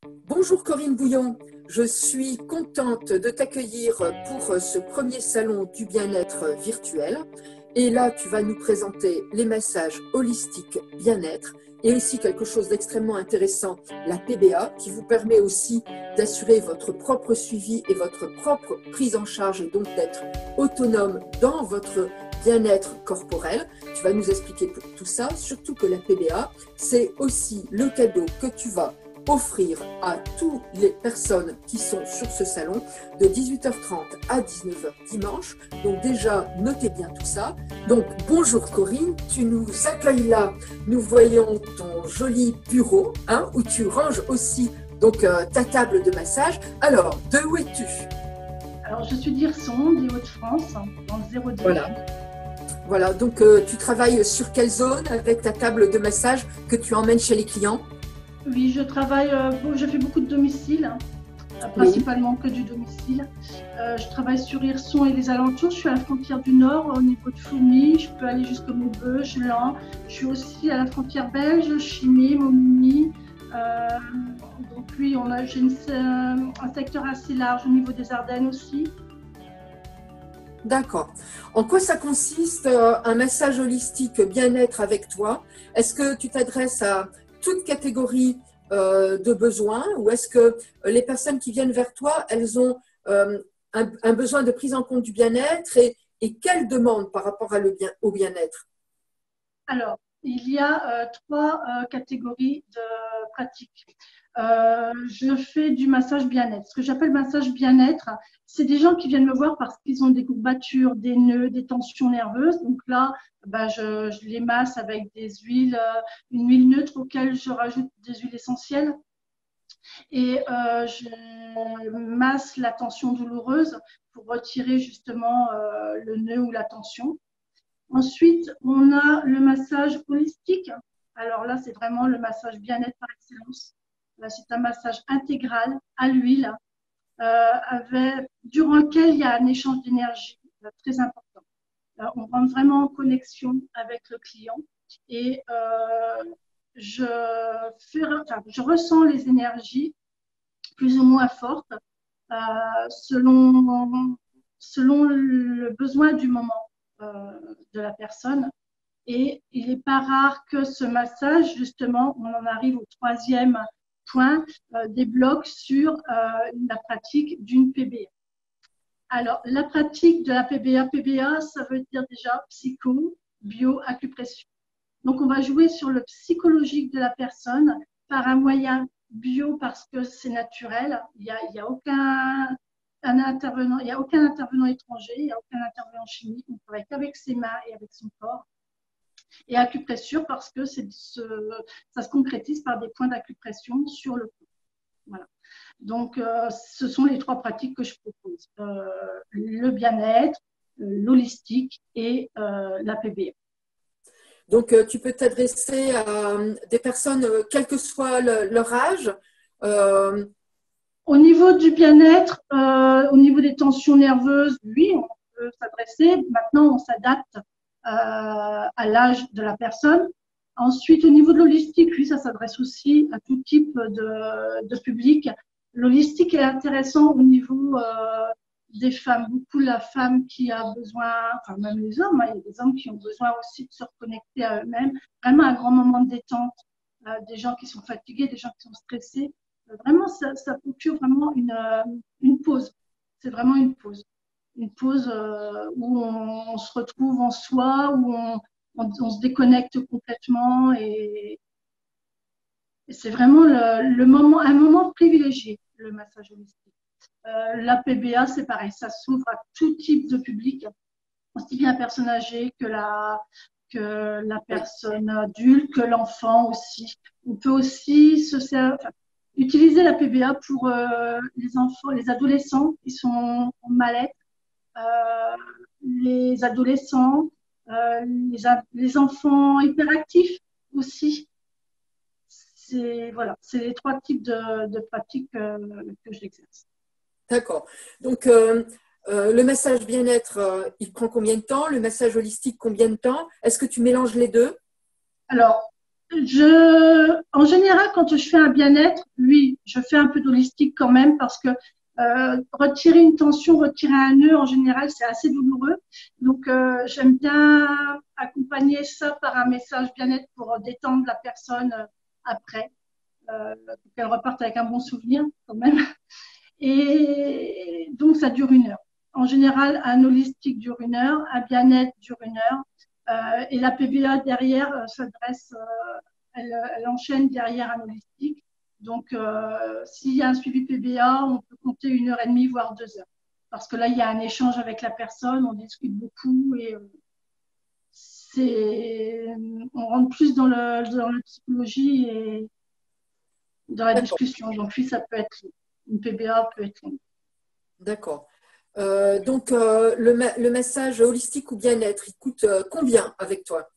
Bonjour Corinne Bouillon, je suis contente de t'accueillir pour ce premier salon du bien-être virtuel. Et là, tu vas nous présenter les massages holistiques bien-être et aussi quelque chose d'extrêmement intéressant, la PBA, qui vous permet aussi d'assurer votre propre suivi et votre propre prise en charge et donc d'être autonome dans votre bien-être corporel. Tu vas nous expliquer tout ça, surtout que la PBA, c'est aussi le cadeau que tu vas offrir à toutes les personnes qui sont sur ce salon de 18h30 à 19h dimanche. Donc déjà, notez bien tout ça. Donc bonjour Corinne, tu nous accueilles là. Nous voyons ton joli bureau où tu ranges aussi donc, ta table de massage. Alors, de où es-tu? Alors, je suis d'Hirson, des Hauts-de-France, dans le 02. Voilà, donc tu travailles sur quelle zone avec ta table de massage que tu emmènes chez les clients? Oui, je travaille, je fais beaucoup de domicile, principalement que du domicile. Je travaille sur Hirson et les alentours. Je suis à la frontière du Nord, au niveau de Fourmi. Je peux aller jusqu'à Maubeuge, Laon. Je suis aussi à la frontière belge, Chimay, Momigny. Donc oui, j'ai un secteur assez large au niveau des Ardennes aussi. D'accord. En quoi ça consiste un massage holistique bien-être avec toi? Est-ce que tu t'adresses à toute catégorie de besoins ou est-ce que les personnes qui viennent vers toi, elles ont un besoin de prise en compte du bien-être et quelles demandent par rapport au bien-être? Alors, il y a trois catégories de pratiques. Je fais du massage bien-être. Ce que j'appelle massage bien-être, c'est des gens qui viennent me voir parce qu'ils ont des courbatures, des nœuds, des tensions nerveuses. Donc là, je les masse avec des huiles, une huile neutre auquel je rajoute des huiles essentielles. Et je masse la tension douloureuse pour retirer justement le nœud ou la tension. Ensuite, on a le massage holistique. Alors là, c'est vraiment le massage bien-être par excellence. Là, c'est un massage intégral à l'huile, durant lequel il y a un échange d'énergie très important. On rentre vraiment en connexion avec le client et je ressens les énergies plus ou moins fortes selon le besoin du moment de la personne. Et il n'est pas rare que ce massage, justement, on en arrive au troisième point, débloque sur la pratique d'une PBA. Alors, la pratique de la PBA, ça veut dire déjà psycho, bio, acupression. Donc, on va jouer sur le psychologique de la personne par un moyen bio parce que c'est naturel. Il y a aucun intervenant, il n'y a aucun intervenant étranger, il n'y a aucun intervenant chimique. On travaille qu'avec ses mains et avec son corps. Et acupressure parce que ça se concrétise par des points d'acupression sur le corps. Voilà. Donc, ce sont les trois pratiques que je propose. Le bien-être, l'holistique et la PBA. Donc, tu peux t'adresser à des personnes, quel que soit leur âge. Au niveau du bien-être, au niveau des tensions nerveuses, oui, on peut s'adresser. Maintenant, on s'adapte à l'âge de la personne. Ensuite, au niveau de l'holistique, oui, ça s'adresse aussi à tout type de public. L'holistique est intéressant au niveau des femmes. Beaucoup la femme qui a besoin, enfin même les hommes, il y a des hommes qui ont besoin aussi de se reconnecter à eux-mêmes. Vraiment un grand moment de détente. Des gens qui sont fatigués, des gens qui sont stressés. Vraiment, ça procure vraiment une pause. C'est vraiment une pause. Une pause où on se retrouve en soi, où on se déconnecte complètement et c'est vraiment un moment privilégié, le massage holistique. La PBA, c'est pareil, ça s'ouvre à tout type de public, aussi bien la personne âgée que la personne adulte, que l'enfant aussi. On peut aussi utiliser la PBA pour les enfants, les adolescents qui sont en mal-être, les adolescents, les enfants hyperactifs aussi. Voilà, c'est les trois types de pratiques que j'exerce. D'accord. Donc, le massage bien-être, il prend combien de temps? Le massage holistique, combien de temps? Est-ce que tu mélanges les deux? Alors, En général, quand je fais un bien-être, oui, je fais un peu d'holistique quand même parce que retirer une tension, retirer un nœud, en général, c'est assez douloureux. Donc, j'aime bien accompagner ça par un message bien-être pour détendre la personne après, pour qu'elle reparte avec un bon souvenir quand même. Et donc, ça dure 1 heure. En général, un holistique dure 1 heure, un bien-être dure 1 heure. Et la PBA derrière s'adresse, elle enchaîne derrière un holistique. Donc, s'il y a un suivi PBA, on peut compter 1 heure et demie, voire 2 heures. Parce que là, il y a un échange avec la personne, on discute beaucoup et c'est, on rentre plus dans la psychologie et dans la D'accord, discussion. Donc, oui, ça peut être, une PBA peut être longue. d'accord. Donc, le massage holistique ou bien-être, il coûte combien avec toi?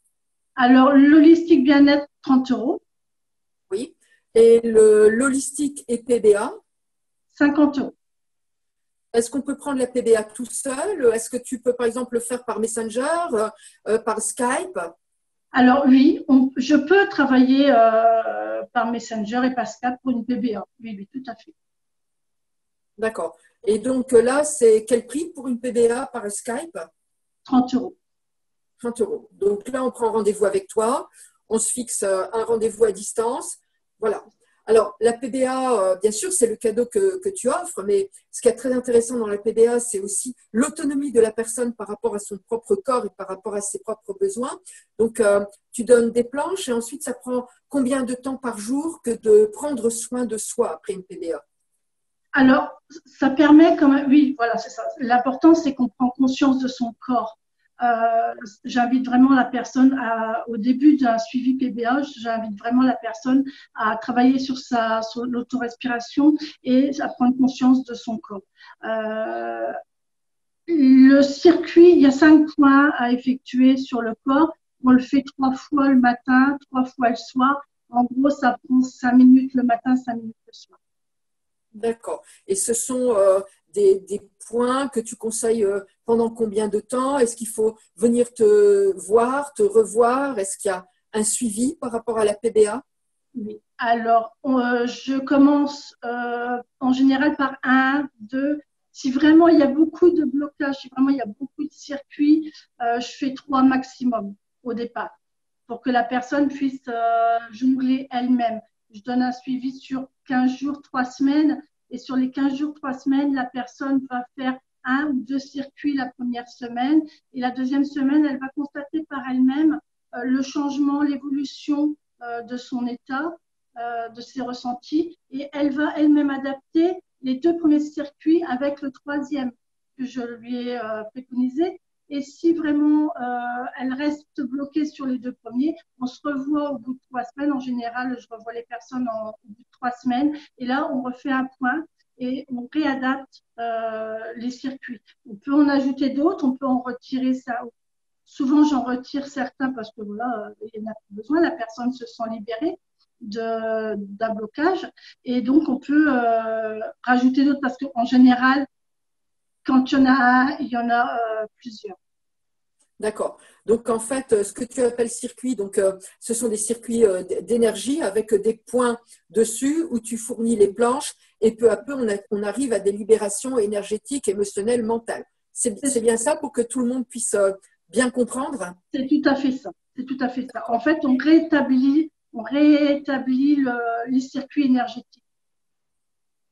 Alors, l'holistique bien-être, 30 €, Oui. Et l'holistique et PBA, 50 €. est-ce qu'on peut prendre la PBA tout seul? Est-ce que tu peux, par exemple, le faire par Messenger, par Skype? Alors oui, je peux travailler par Messenger et par Skype pour une PBA. Oui, oui, tout à fait. D'accord. Et donc là, c'est quel prix pour une PBA par Skype? 30 €. 30 €. Donc là, on prend rendez-vous avec toi, on se fixe un rendez-vous à distance. Voilà. Alors, la PBA, bien sûr, c'est le cadeau que tu offres, mais ce qui est très intéressant dans la PBA, c'est aussi l'autonomie de la personne par rapport à son propre corps et par rapport à ses propres besoins. Donc, tu donnes des planches et ensuite, ça prend combien de temps par jour que de prendre soin de soi après une PBA? Alors, ça permet quand même, oui, voilà, c'est ça. L'important, c'est qu'on prend conscience de son corps. J'invite vraiment la personne au début d'un suivi PBA, j'invite vraiment la personne à travailler sur l'autorespiration et à prendre conscience de son corps. Le circuit, il y a 5 points à effectuer sur le corps. On le fait 3 fois le matin, 3 fois le soir. En gros, ça prend 5 minutes le matin, 5 minutes le soir. D'accord. Et ce sont des points que tu conseilles pendant combien de temps? Est-ce qu'il faut venir te voir, te revoir? Est-ce qu'il y a un suivi par rapport à la PBA? Oui. Alors, je commence en général par un, deux. Si vraiment il y a beaucoup de blocages, si vraiment il y a beaucoup de circuits, je fais 3 maximum au départ pour que la personne puisse jongler elle-même. Je donne un suivi sur 15 jours, 3 semaines. Et sur les 15 jours, 3 semaines, la personne va faire 1 ou 2 circuits la première semaine. Et la deuxième semaine, elle va constater par elle-même le changement, l'évolution de son état, de ses ressentis. Et elle va elle-même adapter les 2 premiers circuits avec le troisième que je lui ai préconisé. Et si vraiment elle reste bloquée sur les 2 premiers, on se revoit au bout de 3 semaines. En général, je revois les personnes au bout de 3 semaines. Et là, on refait un point et on réadapte les circuits. On peut en ajouter d'autres, on peut en retirer ça. Souvent, j'en retire certains parce que voilà, il n'y en a plus besoin. La personne se sent libérée d'un blocage. Et donc, on peut rajouter d'autres parce qu'en général, quand il y en a un, il y en a plusieurs. D'accord. Donc, en fait, ce que tu appelles circuit, donc, ce sont des circuits d'énergie avec des points dessus où tu fournis les planches et peu à peu, on arrive à des libérations énergétiques, émotionnelles, mentales. C'est bien ça pour que tout le monde puisse bien comprendre? C'est tout à fait ça. C'est tout à fait ça. En fait, on réétablit les circuits énergétiques.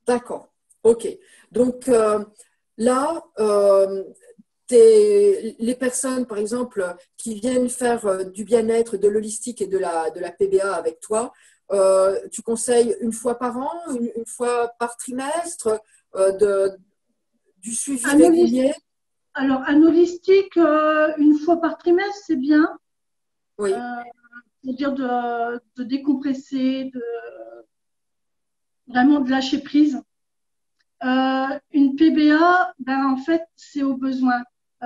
D'accord. OK. Donc, là, les personnes, par exemple, qui viennent faire du bien-être, de l'holistique et de la PBA avec toi, tu conseilles 1 fois par an, 1 fois par trimestre, du suivi Un régulier? Alors, un holistique, 1 fois par trimestre, c'est bien. Oui, Euh, pour dire de décompresser, vraiment de lâcher prise. Une PBA, ben, en fait, c'est au besoin.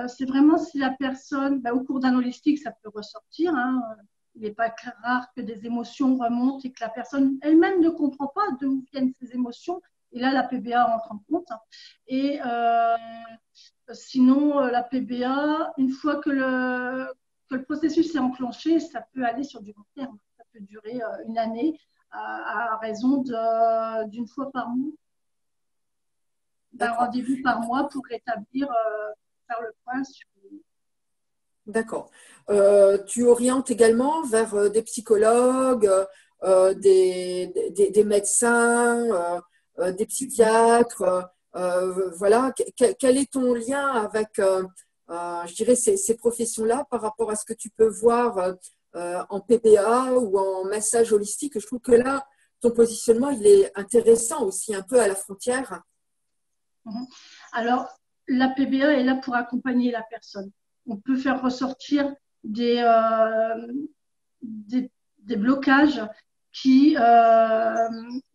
C'est vraiment si la personne, ben, au cours d'un holistique, ça peut ressortir. Hein, il n'est pas rare que des émotions remontent et que la personne elle-même ne comprend pas d'où viennent ces émotions. Et là, la PBA rentre en compte. Et sinon, la PBA, une fois que le processus est enclenché, ça peut aller sur du long terme. peut durer une année à raison d'une fois par mois, d'un rendez-vous par mois pour rétablir, faire le point sur… D'accord. Tu orientes également vers des psychologues, des médecins, des psychiatres. Voilà. Quel est ton lien avec, je dirais, ces professions-là par rapport à ce que tu peux voir en PBA ou en massage holistique? Je trouve que là, ton positionnement, il est intéressant aussi, un peu à la frontière. Alors, la PBA est là pour accompagner la personne. On peut faire ressortir des blocages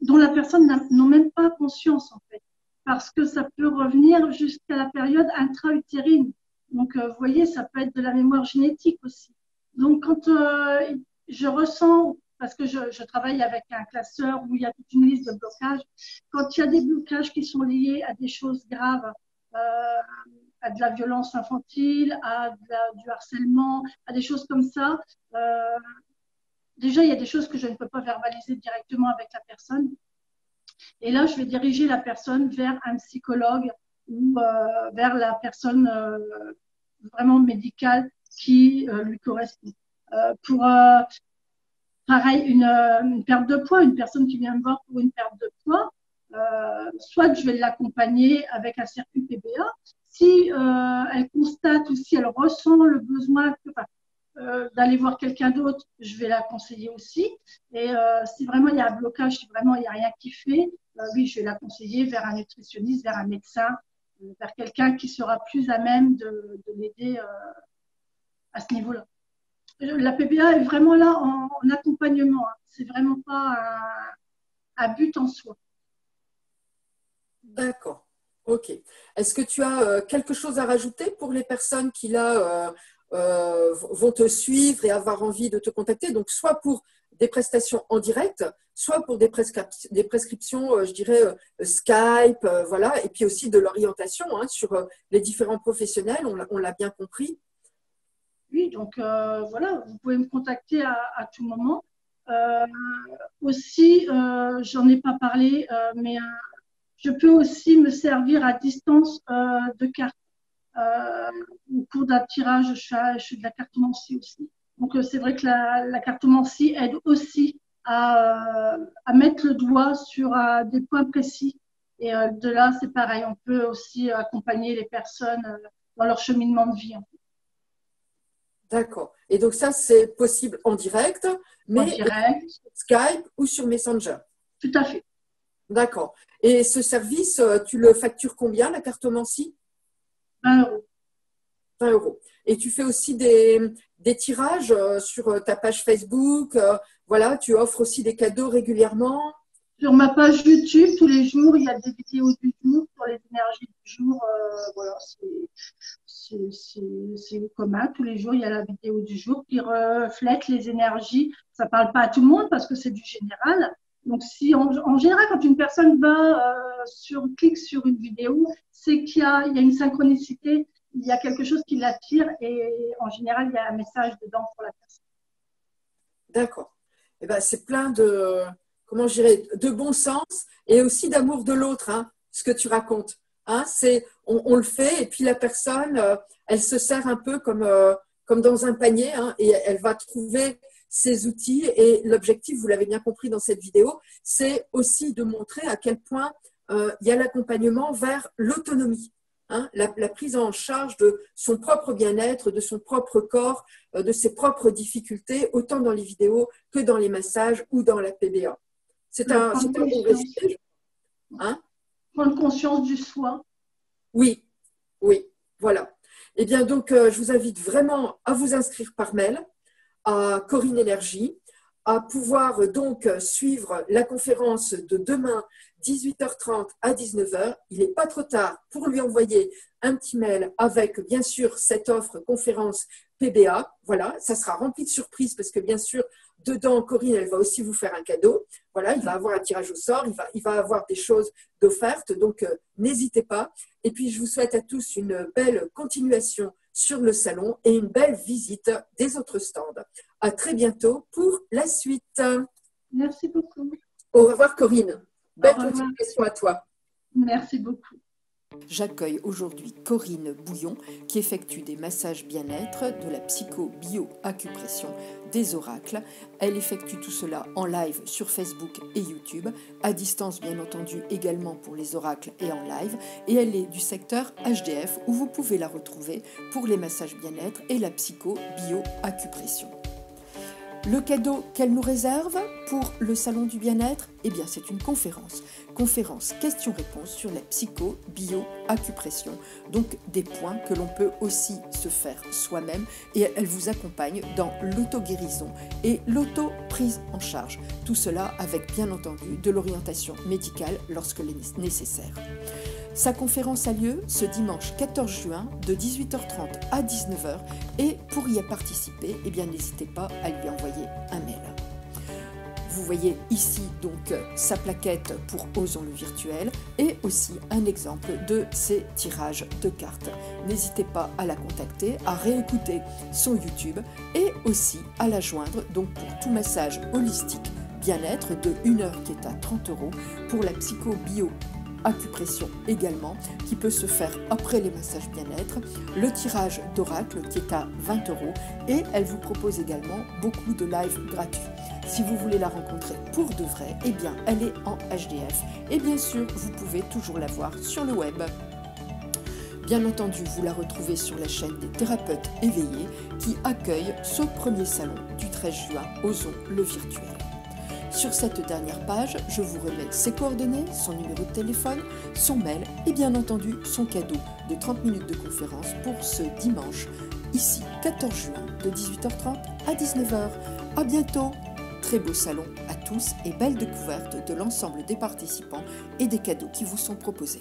dont la personne n'a même pas conscience, en fait, parce que ça peut revenir jusqu'à la période intra-utérine. Donc, vous voyez, ça peut être de la mémoire génétique aussi. Donc, quand je ressens, parce que je travaille avec un classeur où il y a toute une liste de blocages, quand il y a des blocages qui sont liés à des choses graves, à de la violence infantile, du harcèlement, à des choses comme ça, déjà, il y a des choses que je ne peux pas verbaliser directement avec la personne. Et là, je vais diriger la personne vers un psychologue ou vers la personne vraiment médicale qui lui correspond. Pour pareil, une perte de poids, une personne qui vient me voir pour une perte de poids, soit je vais l'accompagner avec un circuit PBA. Si elle constate ou si elle ressent le besoin d'aller voir quelqu'un d'autre, je vais la conseiller aussi. Et si vraiment il y a un blocage, si vraiment il n'y a rien qui fait, oui, je vais la conseiller vers un nutritionniste, vers un médecin, vers quelqu'un qui sera plus à même de l'aider à ce niveau-là. La PBA est vraiment là en accompagnement. Hein. C'est vraiment pas un but en soi. D'accord. Ok. Est-ce que tu as quelque chose à rajouter pour les personnes qui là vont te suivre et avoir envie de te contacter? Donc, soit pour des prestations en direct, soit pour des prescriptions, je dirais, Skype, voilà, et puis aussi de l'orientation sur les différents professionnels, on l'a bien compris. Oui, donc voilà, vous pouvez me contacter à tout moment. Aussi, j'en ai pas parlé, mais je peux aussi me servir à distance de cartes. Au cours d'un tirage, je fais de la cartomancie aussi. Donc, c'est vrai que la cartomancie aide aussi à mettre le doigt sur des points précis. Et de là, c'est pareil, on peut aussi accompagner les personnes dans leur cheminement de vie. D'accord. Et donc ça, c'est possible en direct, mais En direct. Sur Skype ou sur Messenger. Tout à fait. D'accord. Et ce service, tu le factures combien, la cartomancie? 20 euros. 20 euros. Et tu fais aussi des tirages sur ta page Facebook. Voilà, tu offres aussi des cadeaux régulièrement. Sur ma page YouTube, tous les jours, il y a des vidéos du jour sur les énergies du jour. Voilà, c'est commun. Tous les jours, il y a la vidéo du jour qui reflète les énergies. Ça ne parle pas à tout le monde parce que c'est du général. Donc, si en général, quand une personne clique sur une vidéo, c'est qu'il y a une synchronicité, il y a quelque chose qui l'attire et en général, il y a un message dedans pour la personne. D'accord. Eh ben, c'est plein de, comment je dirais, de bon sens et aussi d'amour de l'autre, ce que tu racontes. On le fait et puis la personne, elle se sert un peu comme dans un panier et elle va trouver ses outils. Et l'objectif, vous l'avez bien compris dans cette vidéo, c'est aussi de montrer à quel point il y a l'accompagnement vers l'autonomie. La prise en charge de son propre bien-être, de son propre corps, de ses propres difficultés, autant dans les vidéos que dans les massages ou dans la PBA. C'est un bon résumé. Prendre conscience du soi. Oui, voilà. Eh bien, donc, je vous invite vraiment à vous inscrire par mail à Corinne Énergie, à pouvoir donc suivre la conférence de demain, 18h30 à 19h. Il n'est pas trop tard pour lui envoyer un petit mail avec, bien sûr, cette offre conférence PBA. Voilà, ça sera rempli de surprises parce que, bien sûr, dedans, Corinne, elle va aussi vous faire un cadeau. Voilà, il va avoir un tirage au sort, il va avoir des choses d'offertes, donc n'hésitez pas. Et puis, je vous souhaite à tous une belle continuation sur le salon et une belle visite des autres stands. À très bientôt pour la suite. Merci beaucoup. Au revoir Corinne. Belle continuation à toi. Merci beaucoup. J'accueille aujourd'hui Corinne Bouillon qui effectue des massages bien-être, de la psycho-bio-acupression, des oracles. Elle effectue tout cela en live sur Facebook et YouTube, à distance bien entendu également pour les oracles et en live. Et elle est du secteur HDF où vous pouvez la retrouver pour les massages bien-être et la psycho-bio-acupression. Le cadeau qu'elle nous réserve pour le salon du bien-être, eh bien c'est une conférence. Conférence questions-réponses sur la psycho-bio-acupression. Donc des points que l'on peut aussi se faire soi-même et elle vous accompagne dans l'auto-guérison et l'auto-prise en charge. Tout cela avec bien entendu de l'orientation médicale lorsque nécessaire. Sa conférence a lieu ce dimanche 14 juin de 18h30 à 19h et pour y participer, eh bien n'hésitez pas à lui envoyer un mail. Vous voyez ici donc sa plaquette pour Osons le virtuel et aussi un exemple de ses tirages de cartes. N'hésitez pas à la contacter, à réécouter son YouTube et aussi à la joindre donc pour tout massage holistique bien-être de 1 heure qui est à 30 €, pour la psycho-bio acupression également, qui peut se faire après les massages bien-être, le tirage d'oracle qui est à 20 € et elle vous propose également beaucoup de lives gratuits. Si vous voulez la rencontrer pour de vrai, eh bien elle est en HDF et bien sûr vous pouvez toujours la voir sur le web. Bien entendu, vous la retrouvez sur la chaîne des thérapeutes éveillés qui accueille ce premier salon du 13 juin, Osons le virtuel. Sur cette dernière page, je vous remets ses coordonnées, son numéro de téléphone, son mail et bien entendu son cadeau de 30 minutes de conférence pour ce dimanche, ici 14 juin de 18h30 à 19h. À bientôt, très beau salon à tous et belle découverte de l'ensemble des participants et des cadeaux qui vous sont proposés.